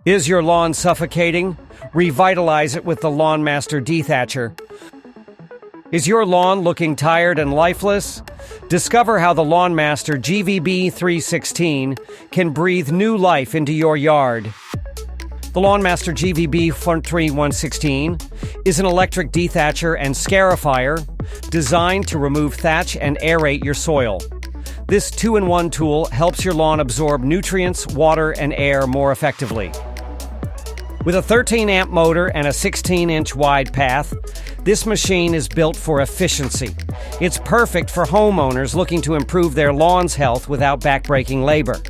Is your lawn suffocating? Revitalize it with the LawnMaster Dethatcher. Is your lawn looking tired and lifeless? Discover how the LawnMaster GVB1316 can breathe new life into your yard. The LawnMaster GVB1316 is an electric dethatcher and scarifier designed to remove thatch and aerate your soil. This 2-in-1 tool helps your lawn absorb nutrients, water, and air more effectively. With a 13-amp motor and a 16-inch wide path, this machine is built for efficiency. It's perfect for homeowners looking to improve their lawn's health without backbreaking labor.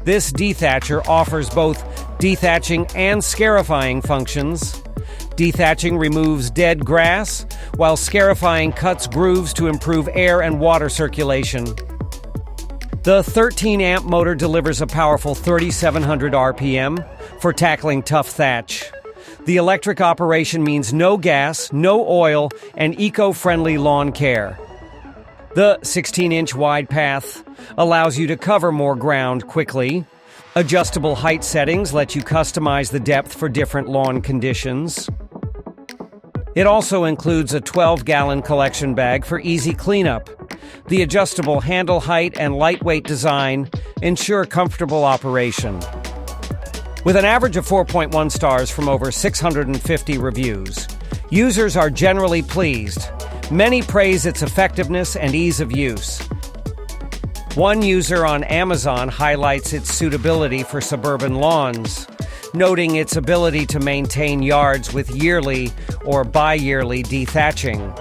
This dethatcher offers both dethatching and scarifying functions. Dethatching removes dead grass, while scarifying cuts grooves to improve air and water circulation. The 13-amp motor delivers a powerful 3,700 RPM for tackling tough thatch. The electric operation means no gas, no oil, and eco-friendly lawn care. The 16-inch wide path allows you to cover more ground quickly. Adjustable height settings let you customize the depth for different lawn conditions. It also includes a 12-gallon collection bag for easy cleanup. The adjustable handle height and lightweight design ensure comfortable operation. With an average of 4.1 stars from over 650 reviews, users are generally pleased. Many praise its effectiveness and ease of use. One user on Amazon highlights its suitability for suburban lawns, noting its ability to maintain yards with yearly or bi-yearly dethatching.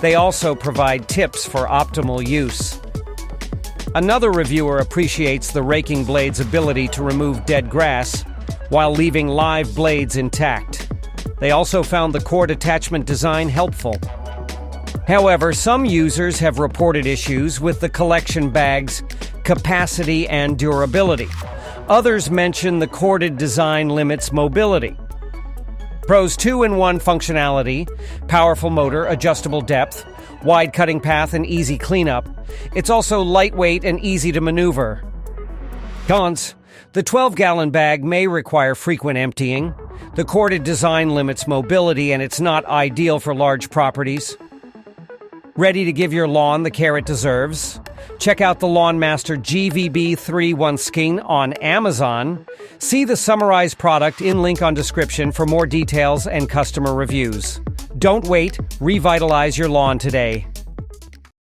They also provide tips for optimal use. Another reviewer appreciates the raking blade's ability to remove dead grass while leaving live blades intact. They also found the cord attachment design helpful. However, some users have reported issues with the collection bag's capacity and durability. Others mention the corded design limits mobility. Pros: 2-in-1 functionality, powerful motor, adjustable depth, wide cutting path, and easy cleanup. It's also lightweight and easy to maneuver. Cons: the 12-gallon bag may require frequent emptying. The corded design limits mobility, and it's not ideal for large properties. Ready to give your lawn the care it deserves? Check out the LawnMaster GVB1316 on Amazon. See the summarized product in link on description for more details and customer reviews. Don't wait, revitalize your lawn today.